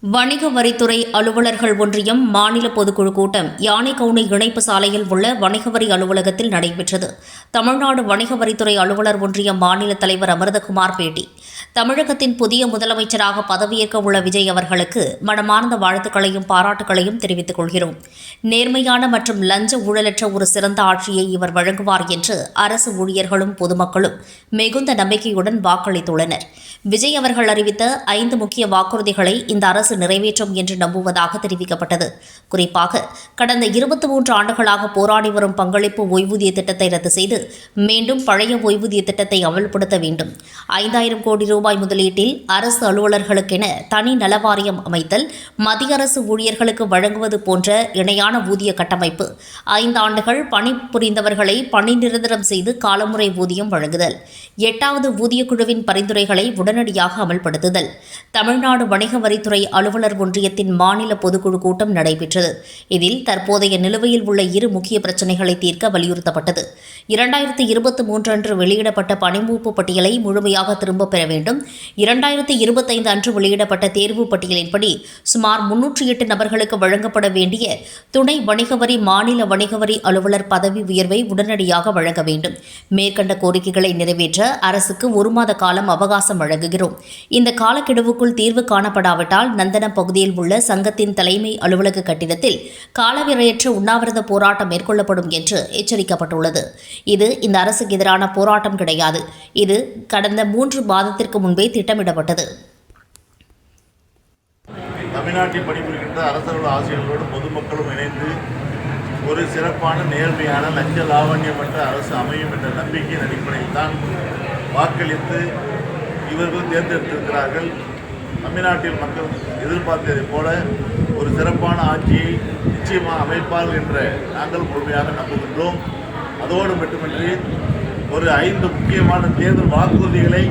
வணிக வரித்துறை அலுவலர்கள் ஒன்றியம் மாநில பொதுக்குழு கூட்டம் யானைகவுனி இணைப்பு சாலையில் உள்ள வணிக வரி அலுவலகத்தில் நடைபெற்றது. தமிழ்நாடு வணிக வரித்துறை அலுவலர் ஒன்றியம் மாநில தலைவர் அமிர்தகுமார் பேட்டி. தமிழகத்தின் புதிய முதலமைச்சராக பதவியேற்க உள்ள விஜய் அவர்களுக்கு மனமார்ந்த வாழ்த்துக்களையும் பாராட்டுகளையும் தெரிவித்துக் கொள்கிறோம். நேர்மையான மற்றும் லஞ்ச ஊழலற்ற ஒரு சிறந்த ஆட்சியை இவர் வழங்குவார் என்று அரசு ஊழியர்களும் பொதுமக்களும் மிகுந்த நம்பிக்கையுடன் வாக்களித்துள்ளனர். விஜய் அவர்கள் அறிவித்த 5 முக்கிய வாக்குறுதிகளை இந்த அரசு நிறைவேற்றும் என்று நம்புவதாக தெரிவிக்கப்பட்டது. குறிப்பாக கடந்த 23 ஆண்டுகளாக போராடி வரும் பங்களிப்பு ஓய்வூதிய திட்டத்தை ரத்து செய்து மீண்டும் பழைய ஓய்வூதிய திட்டத்தை அமல்படுத்த வேண்டும். 5000 கோடி ரூபாய் முதலீட்டில் அரசு அலுவலர்களுக்கென தனி நலவாரியம் அமைத்தல், மத்திய அரசு ஊழியர்களுக்கு வழங்குவது போன்ற இணையான ஊதிய கட்டமைப்பு, 5 ஆண்டுகள் பணிபுரிந்தவர்களை பணி நிரந்தரம் செய்து காலமுறை ஊதியம் வழங்குதல், 8வது ஊதிய குழுவின் பரிந்துரைகளை உடனடியாக அமல்படுத்துதல். தமிழ்நாடு வணிக வரித்துறை அலுவலர் ஒன்றியத்தின் மாநில பொதுக்குழு கூட்டம் நடைபெற்றது. இதில் தற்போதைய நிலுவையில் உள்ள 2 முக்கிய பிரச்சினைகளை தீர்க்க வலியுறுத்தப்பட்டது. 2023 அன்று வெளியிடப்பட்ட பணிமூப்பு பட்டியலை முழுமையாக திரும்பப் பெற வேண்டும். 2025 அன்று வெளியிடப்பட்ட தேர்வு பட்டியலின்படி சுமார் 308 நபர்களுக்கு வழங்கப்பட வேண்டிய துணை வணிக வரி மாநில வணிக வரி அலுவலர் பதவி உயர்வை உடனடியாக வழங்க வேண்டும். மேற்கண்ட கோரிக்கைகளை நிறைவேற்ற அரசுக்கு 1 மாத காலம் அவகாசம் வழங்குகிறோம். இந்த காலக்கெடுவுக்குள் தீர்வு காணப்படாவிட்டால் நந்தனம் பகுதியில் உள்ள சங்கத்தின் தலைமை அலுவலக கட்டிடத்தில் காலவரையற்ற உண்ணாவிரத போராட்டம் மேற்கொள்ளப்படும் என்று எச்சரிக்கப்பட்டுள்ளது. இது இந்த அரசுக்கு எதிரான போராட்டம் கிடையாது. இது கடந்த 3 மாதத்திற்கு முன்பே திட்டமிடப்பட்டது. தமிழ்நாட்டில் பணிபுரிகின்ற அரசு ஆசிரியர்களோடு பொதுமக்களும் இணைந்து ஒரு சிறப்பான நேர்மையான லஞ்ச லாவண்யமற்ற அரசு அமையும் என்ற நம்பிக்கையின் அடிப்படையில் தான் வாக்களித்து இவர்கள் தேர்ந்தெடுத்திருக்கிறார்கள். தமிழ்நாட்டில் மக்கள் எதிர்பார்த்ததைப் போல ஒரு சிறப்பான ஆட்சியை நிச்சயமாக அமைப்பார்கள் என்ற நாங்கள் முழுமையாக நம்புகின்றோம். அதோடு மட்டுமின்றி ஒரு 5 முக்கியமான தேர்தல் வாக்குறுதிகளை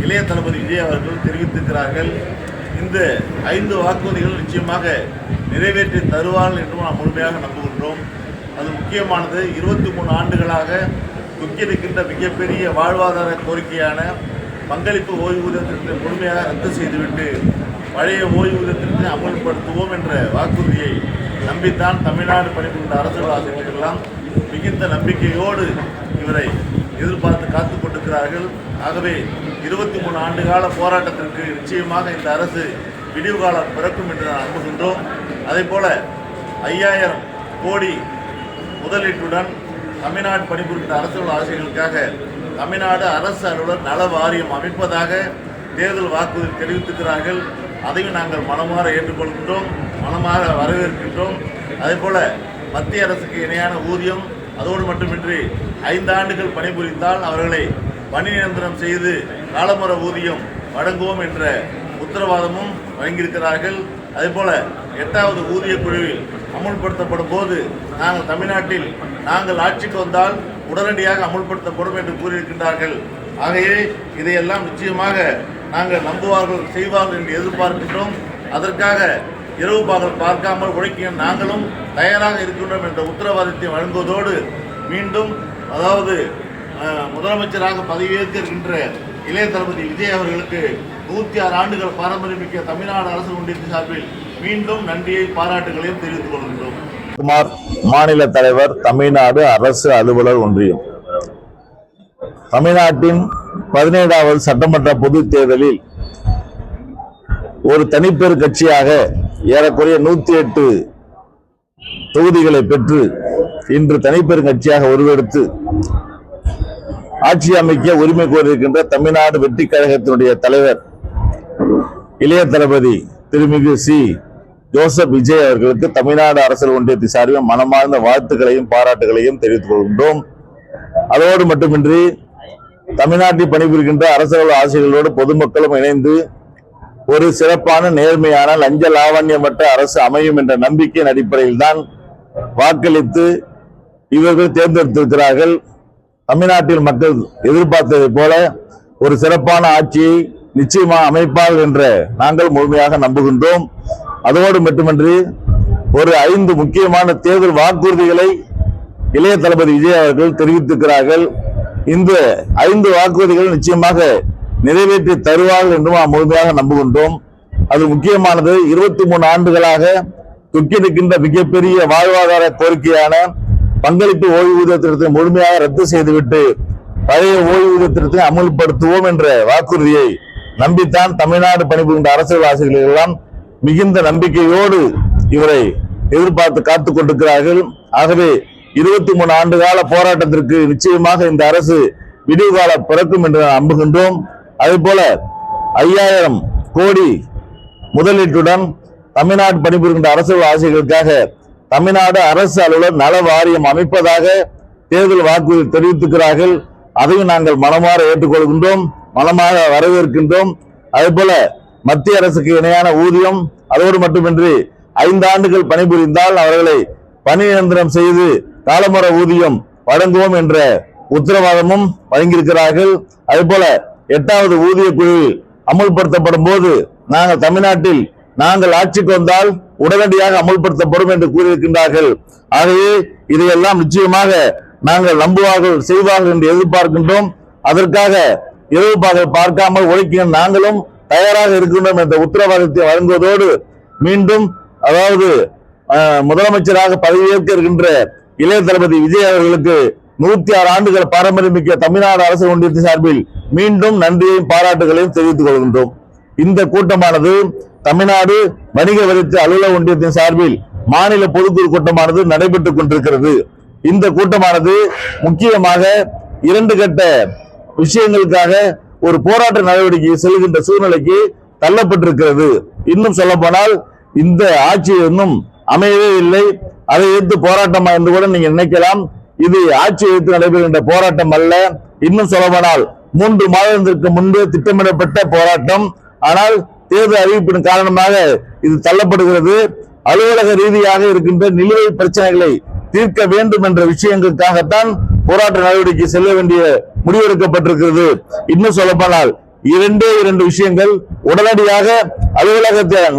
இளைய தளபதி விஜய் அவர்கள் தெரிவித்திருக்கிறார்கள். இந்த 5 வாக்குறுதிகள் நிச்சயமாக நிறைவேற்றி தருவார்கள் என்றும் நாம் முழுமையாக நம்புகின்றோம். அது முக்கியமானது 23 ஆண்டுகளாக துக்கியிருக்கின்ற மிகப்பெரிய வாழ்வாதார கோரிக்கையான பங்களிப்பு ஓய்வூதியத்திற்கு முழுமையாக ரத்து செய்துவிட்டு பழைய ஓய்வூதியத்திற்கு அமல்படுத்துவோம் என்ற வாக்குறுதியை நம்பித்தான் தமிழ்நாடு பணிபுரிந்த அரசு ஆசிரியர்களெல்லாம் மிகுந்த நம்பிக்கையோடு இவரை எதிர்பார்த்து காத்துக் கொண்டிருக்கிறார்கள். ஆகவே 23 ஆண்டுகால போராட்டத்திற்கு நிச்சயமாக இந்த அரசு விடிவு காலம் பிறக்கும் என்று நான் நம்புகின்றோம். அதேபோல 5000 கோடி முதலீட்டுடன் தமிழ்நாடு பணிபுரிந்த அரசு ஆசிரியர்களுக்காக தமிழ்நாடு அரசு அலுவலர் நல வாரியம் அமைப்பதாக தேர்தல் வாக்குறுதி தெரிவித்திருக்கிறார்கள். அதையும் நாங்கள் மனமாற ஏற்றுக்கொள்கின்றோம், மனமாற வரவேற்கின்றோம். அதேபோல மத்திய அரசுக்கு இணையான ஊதியம், அதோடு மட்டுமின்றி 5 ஆண்டுகள் பணிபுரிந்தால் அவர்களை பணி நிரந்தரம் செய்து காலமுறை ஊதியம் வழங்குவோம் என்ற உத்தரவாதமும் வழங்கியிருக்கிறார்கள். அதேபோல 8வது ஊதிய குழுவில் அமுல்படுத்தப்படும் போது நாங்கள் ஆட்சிக்கு வந்தால் உடனடியாக அமுல்படுத்தப்படும் என்று கூறியிருக்கின்றார்கள். ஆகவே இதையெல்லாம் நிச்சயமாக நாங்கள் நம்புவார்கள், செய்வார்கள் என்று எதிர்பார்க்கின்றோம். அதற்காக இரவு பகல் பார்க்காமல் உழைக்க நாங்களும் தயாராக இருக்கின்றோம் என்ற உத்தரவாதத்தை வழங்குவதோடு மீண்டும் முதலமைச்சராக பதவியேற்க இருக்கின்ற இளைய தளபதி விஜய் அவர்களுக்கு 106 ஆண்டுகள் பாரம்பரியமிக்க தமிழ்நாடு அரசு ஒன்றியத்தின் சார்பில் மீண்டும் நன்றியை பாராட்டுகளையும் தெரிவித்துக் கொள்கின்றோம். குமார், மாநில தலைவர், தமிழ்நாடு அரசு அலுவலர் ஒன்றியம். தமிழ்நாட்டின் 17வது சட்டமன்ற பொதுத் தேர்தலில் ஒரு தனிப்பெரு கட்சியாக ஏறக்குறைய 108 தொகுதிகளை பெற்று இன்று தனிப்பெரு கட்சியாக உருவெடுத்து ஆட்சி அமைக்க உரிமை கோரியிருக்கின்ற தமிழ்நாடு வெற்றி கழகத்தினுடைய தலைவர் இளைய தளபதி திருமிகு ஜோசப் விஜய் அவர்களுக்கு தமிழ்நாடு அரசு ஒன்றியத்தின் சார்பில் மனமார்ந்த வாழ்த்துக்களையும் பாராட்டுகளையும் தெரிவித்துக் கொள்கின்றோம். அதோடு மட்டுமின்றி தமிழ்நாட்டில் பணிபுரிகின்ற அரசு ஆசிரியர்களோடு பொதுமக்களும் இணைந்து ஒரு சிறப்பான நேர்மையான லஞ்ச லாவண்யமற்ற அரசு அமையும் என்ற நம்பிக்கையின் அடிப்படையில் தான் வாக்களித்து இவர்கள் தேர்ந்தெடுத்திருக்கிறார்கள். தமிழ்நாட்டில் மக்கள் எதிர்பார்த்ததை போல ஒரு சிறப்பான ஆட்சியை நிச்சயமாக அமைப்பார்கள் என்ற நாங்கள் முழுமையாக நம்புகின்றோம். அதோடு மட்டுமின்றி ஒரு 5 முக்கியமான தேர்தல் வாக்குறுதிகளை இளைய தளபதி விஜய் அவர்கள் தெரிவித்திருக்கிறார்கள். இந்த 5 வாக்குறுதிகள் நிச்சயமாக நிறைவேற்றி தருவார்கள் என்றும் நாம் முழுமையாக நம்புகின்றோம். அது முக்கியமானது. 23 ஆண்டுகளாக தொக்கி நிற்கின்ற மிகப்பெரிய வாழ்வாதார கோரிக்கையான பங்களிப்பு ஓய்வூதிய திட்டத்தை முழுமையாக ரத்து செய்துவிட்டு பழைய ஓய்வூதிய திட்டத்தை அமல்படுத்துவோம் என்ற வாக்குறுதியை நம்பித்தான் தமிழ்நாடு பணிபுரிகின்ற அரசியல்வாசிகள் எல்லாம் மிகுந்த நம்பிக்கையோடு இவரை எதிர்பார்த்து காத்துக் கொண்டிருக்கிறார்கள். ஆகவே 23 ஆண்டு கால போராட்டத்திற்கு நிச்சயமாக இந்த அரசு விடிவு கால பிறக்கும் என்று நம்புகின்றோம். அதே போல 5000 கோடி முதலீட்டுடன் தமிழ்நாடு பணிபுரிகின்ற அரசியல்வாசிகளுக்காக தமிழ்நாடு அரசு அலுவலர் நல வாரியம் அமைப்பதாக தேர்தல் வாக்குறுதி தெரிவித்திருக்கிறார்கள். அதையும் நாங்கள் மனமாற ஏற்றுக்கொள்கின்றோம், மனமாக வரவேற்கின்றோம். அதே போல மத்திய அரசுக்கு இணையான ஊதியம், அதோடு மட்டுமின்றி 5 ஆண்டுகள் பணிபுரிந்தால் அவர்களை பணி நிரந்தரம் செய்து காலமுற ஊதியம் வழங்குவோம் என்ற உத்தரவாதமும் வழங்கியிருக்கிறார்கள். அதே போல 8வது ஊதிய குழு அமுல்படுத்தப்படும் போது நாங்கள் தமிழ்நாட்டில் நாங்கள் ஆட்சிக்கு வந்தால் உடனடியாக அமுல்படுத்தப்படும் என்று கூறியிருக்கின்றார்கள். ஆகவே இதையெல்லாம் நிச்சயமாக நாங்கள் நம்புவார்கள், செய்வார்கள் என்று எதிர்பார்க்கின்றோம். அதற்காக இரவு பகல் பார்க்காமல் உழைக்க நாங்களும் தயாராக இருக்கின்றோம் என்ற உத்தரவாதத்தை வழங்குவதோடு மீண்டும் அதாவது முதலமைச்சராக பதவியேற்க இருக்கின்ற இளைய தளபதி விஜய் அவர்களுக்கு 106 ஆண்டுகள் பாரம்பரியமிக்க தமிழ்நாடு அரசு ஒன்றியத்தின் சார்பில் மீண்டும் நன்றியையும் பாராட்டுகளையும் தெரிவித்துக் கொள்கின்றோம். இந்த கூட்டமானது தமிழ்நாடு வணிக வரித்துறை அலுவலக ஒன்றியத்தின் சார்பில் மாநில பொதுக்குழு கூட்டமானது நடைபெற்றுக் கொண்டிருக்கிறது. இந்த கூட்டமானது முக்கியமாக 2 கட்ட விஷயங்களுக்காக ஒரு போராட்ட நடவடிக்கை செல்கின்ற சூழ்நிலைக்கு தள்ளப்பட்டிருக்கிறது. இன்னும் சொல்ல போனால் இந்த ஆட்சி இன்னும் அமையவே இல்லை. அதை எதிர்த்து போராட்டமா என்று கூட நீங்க நினைக்கலாம். இது ஆட்சி எதிர்த்து நடைபெறுகின்ற போராட்டம் அல்ல. இன்னும் சொல்லப்போனால் 3 மாதத்திற்கு முன்பு திட்டமிடப்பட்ட போராட்டம். ஆனால் தேர்தல் அறிவிப்பின் காரணமாக இது தள்ளப்படுகிறது. அலுவலக ரீதியாக இருக்கின்ற நிலுவை பிரச்சனைகளை தீர்க்க வேண்டும் என்ற விஷயங்களுக்காகத்தான் போராட்ட நடவடிக்கை செல்ல வேண்டிய முடிவெடுக்கப்பட்டிருக்கிறது. இன்னும் சொல்லப்போனால் 2 விஷயங்கள் உடனடியாக அலுவலகத்தின்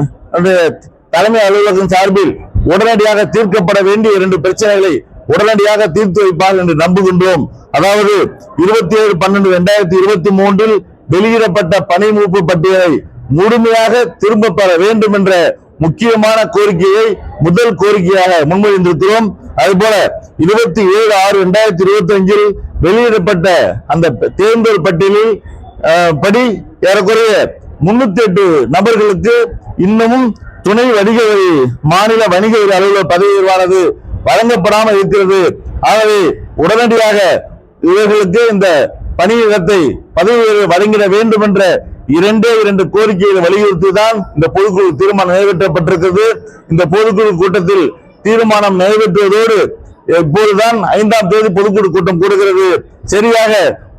தலைமை அலுவலகம் சார்பில் உடனடியாக தீர்க்கப்பட வேண்டிய 2 பிரச்சனைகளை உடனடியாக தீர்த்து வைப்பார்கள் என்று நம்புகின்றோம். அதாவது 27/12/2023 வெளியிடப்பட்ட பணி மூப்பு பட்டியலை முழுமையாக திரும்ப பெற வேண்டும் என்ற முக்கியமான கோரிக்கையை முதல் கோரிக்கையாக முன்மொழிந்திருக்கிறோம். அதுபோல 27/6/2025 வெளியிடப்பட்ட அந்த தேர்தல் பட்டியலில் படி ஏறக்குறைய 308 நபர்களுக்கு இன்னமும் துணை வணிக வரி மாநில வணிக வரி அலுவலர் பதவி உயர்வானது வழங்கப்படாமல் இருக்கிறது. ஆகவே உடனடியாக இவர்களுக்கு இந்த பணியிடத்தை பதவி உயர்வு வழங்கிட வேண்டும் என்ற 2 கோரிக்கைகளை வலியுறுத்திதான் இந்த பொதுக்குழு தீர்மானம் நிறைவேற்றப்பட்டிருக்கிறது. இந்த பொதுக்குழு கூட்டத்தில் தீர்மானம் நிறைவேற்றுவதோடு இப்போதுதான் 5ஆம் தேதி பொதுக்குழு கூட்டம் கூடுகிறது. சரியாக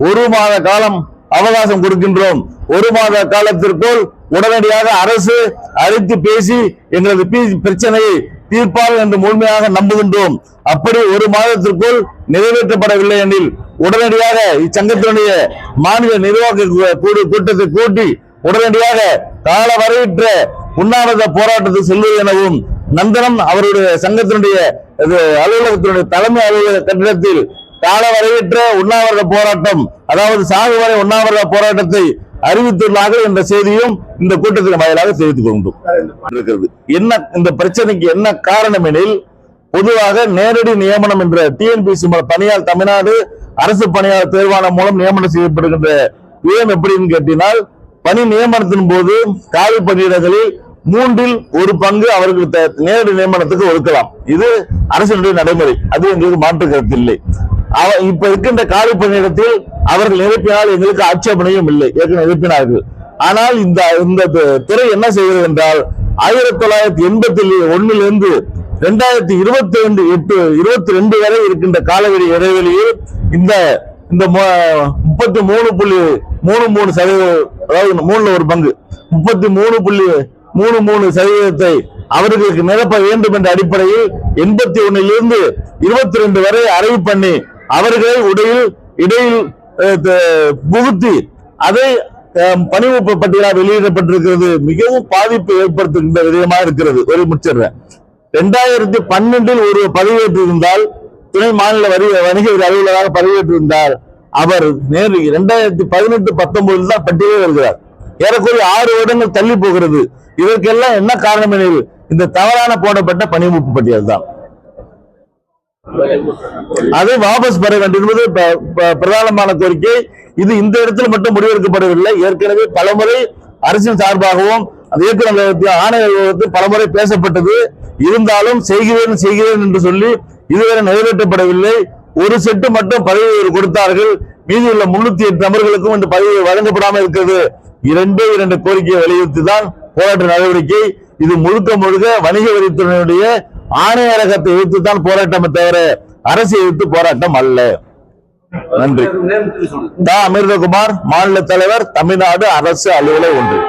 1 மாத காலம் அவகாசம் கொடுக்கின்றோம். 1 மாத காலத்திற்குள் உடனடியாக அரசு அழைத்து பேசி எங்களது பிரச்சனையை தீர்ப்பார்கள் என்று முழுமையாக நம்புகின்றோம். அப்படி 1 மாதத்திற்குள் நிறைவேற்றப்படவில்லை எனில் உடனடியாக இச்சங்கத்தினுடைய மாநில நிர்வாக கூட்டத்தை கூட்டி உடனடியாக கால வரையற்ற உண்ணாவிரத போராட்டத்தை செல்வது எனவும் நந்தனம் அவருடைய சங்கத்தினுடைய அலுவலகத்தினுடைய தலைமை அலுவலக கட்டிடத்தில் கால வரையற்ற உண்ணாவிரத போராட்டம், அதாவது சாகு வரை உண்ணாவிரத போராட்டத்தை அறிவித்துள்ளார்கள் என்ற செய்தியும் இந்த கூட்டத்தின் வாயிலாக தெரிவித்துக் கொண்டிருக்கிறது. என்ன இந்த பிரச்சனைக்கு என்ன காரணம் எனில், பொதுவாக நேரடி நியமனம் என்ற டிஎன்பிசி பணியாளர் தமிழ்நாடு அரசு பணியாளர் தேர்வாணம் மூலம் நியமனம் செய்யப்படுகின்ற விதம் எப்படின்னு கேட்டினால், பணி நியமனத்தின் போது காலி பணியிடங்களில் 3இல் 1 பங்கு அவர்களுக்கு நேரடி நியமனத்துக்கு ஒதுக்கலாம். இது அரசினுடைய நடைமுறை, அது எங்களுக்கு மாற்று கருத்து இல்லை. இப்ப இருக்கின்ற காலி பணியிடத்தில் அவர்கள் நிரப்பினால் எங்களுக்கு ஆட்சேபனையும் இல்லை, ஏற்கனவே நிரப்பினார்கள். ஆனால் இந்த துறை என்ன செய்கிறது என்றால் 1981 2022 வரை இருக்கின்ற காலவெளி இடைவெளியில் இந்த 33.33%, அதாவது 3 பங்கு 33.33% அவர்களுக்கு நிரப்ப வேண்டும் என்ற அடிப்படையில் 81 22 வரை அறிவு பண்ணி அவர்களை இடையில் புகுத்தி அதை பணிமுப்பு பட்டியலாக வெளியிடப்பட்டிருக்கிறது. மிகவும் பாதிப்பு ஏற்படுத்துகின்ற விதமாக இருக்கிறது. ஒரு முடிச்சிடுறேன். 2012 ஒரு பதவியேற்றிருந்தால், துணை மாநில வணிக வரி அலுவலராக பதவியேற்றிருந்தால் அவர் 2018-19 தான் பட்டியலே வருகிறார். ஏறக்குறைய 6 வருடங்கள் தள்ளி போகிறது. இதற்கெல்லாம் என்ன காரணம் எனில் இந்த தவறான போடப்பட்ட பணிமூப்பு பட்டியல் தான். அதை வாபஸ் பெற வேண்டும் என்பது பிரதானமான கோரிக்கை. இது இந்த இடத்துல மட்டும் முடிவெடுக்கப்படவில்லை. ஏற்கனவே பலமுறை அரசின் சார்பாகவும் அந்த இயக்குநர் ஆணையத்தில் பலமுறை பேசப்பட்டது. இருந்தாலும் செய்கிறேன் என்று சொல்லி இதுவரை நிறைவேற்றப்படவில்லை. ஒரு செட்டு மட்டும் பதவி கொடுத்தார்கள். மீதி உள்ள 308 நபர்களுக்கும் இந்த பதவி வழங்கப்படாமல் இருக்கிறது. 2 கோரிக்கையை வலியுறுத்தி தான் போராட்ட நடவடிக்கை. இது முழுக்க வணிக வரித்துறையினுடைய ஆணையரகத்தை எதிர்த்து தான் போராட்டமே தவிர அரசை எதிர்த்து போராட்டம் அல்ல. நன்றி. அமிர்தகுமார், மாநில தலைவர், தமிழ்நாடு அரசு அலுவலர் ஒன்று.